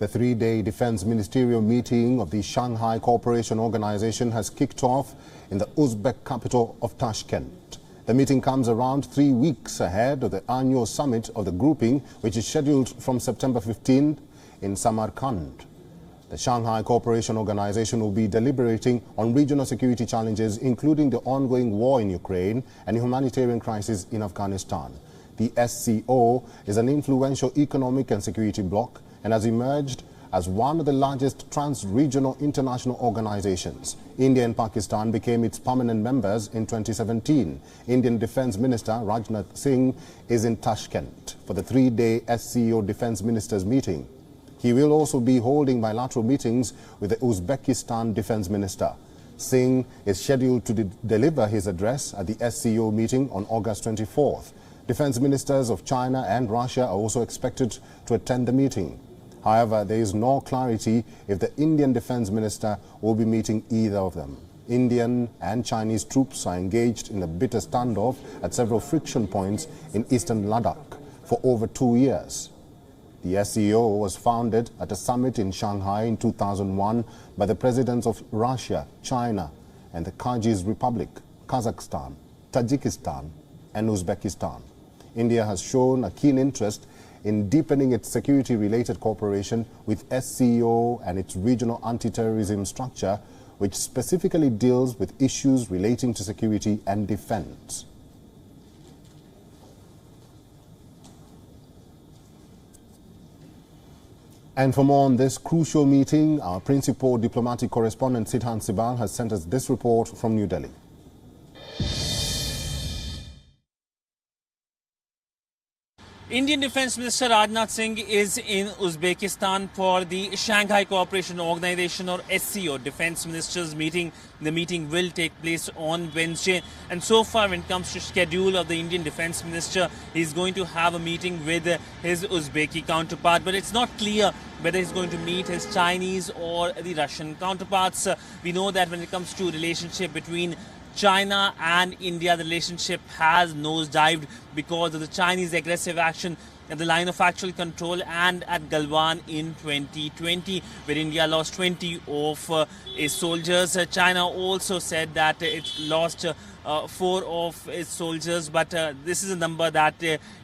The three-day defense ministerial meeting of the Shanghai Cooperation Organization has kicked off in the Uzbek capital of Tashkent. The meeting comes around 3 weeks ahead of the annual summit of the grouping, which is scheduled from September 15 in Samarkand. The Shanghai Cooperation Organization will be deliberating on regional security challenges, including the ongoing war in Ukraine and the humanitarian crisis in Afghanistan. The SCO is an influential economic and security bloc and has emerged as one of the largest trans-regional international organizations. India and Pakistan became its permanent members in 2017. Indian Defence Minister Rajnath Singh is in Tashkent for the three-day SCO Defence Ministers meeting. He will also be holding bilateral meetings with the Uzbekistan Defence Minister. Singh is scheduled to deliver his address at the SCO meeting on August 24th. Defence ministers of China and Russia are also expected to attend the meeting. However, there is no clarity if the Indian Defence Minister will be meeting either of them. Indian and Chinese troops are engaged in a bitter standoff at several friction points in eastern Ladakh for over 2 years. The SCO was founded at a summit in Shanghai in 2001 by the presidents of Russia, China, and the Kyrgyz Republic, Kazakhstan, Tajikistan, and Uzbekistan. India has shown a keen interest in deepening its security-related cooperation with SCO and its regional anti-terrorism structure, which specifically deals with issues relating to security and defense. And for more on this crucial meeting, our principal diplomatic correspondent Sidhan Sibal has sent us this report from New Delhi. Indian Defence Minister Rajnath Singh is in Uzbekistan for the Shanghai Cooperation Organization or SCO Defence Ministers meeting. The meeting will take place on Wednesday, and so far when it comes to schedule of the Indian Defence Minister, he's going to have a meeting with his Uzbeki counterpart, but it's not clear whether he's going to meet his Chinese or the Russian counterparts. We know that when it comes to relationship between China and India, the relationship has nosedived because of the Chinese aggressive action at the line of actual control and at Galwan in 2020, where India lost 20 of its soldiers. China also said that it lost 4 of its soldiers, but this is a number that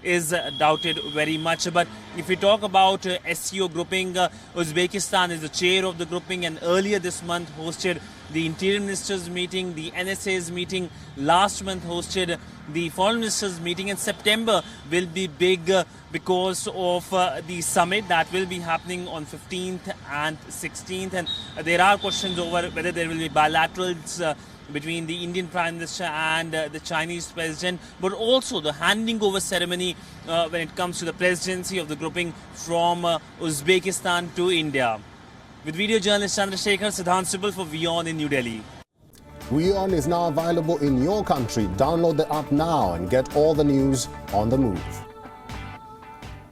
is doubted very much. But if we talk about SCO grouping, Uzbekistan is the chair of the grouping, and earlier this month hosted the Interior Ministers meeting, the NSA's meeting. Last month hosted the Foreign Ministers meeting, and September will be big because of the summit that will be happening on 15th and 16th, and there are questions over whether there will be bilaterals between the Indian Prime Minister and the Chinese President, but also the handing over ceremony when it comes to the presidency of the grouping from Uzbekistan to India. With video journalist Chandrasekhar, Sidhan Sibal for WION in New Delhi. WION is now available in your country. Download the app now and get all the news on the move.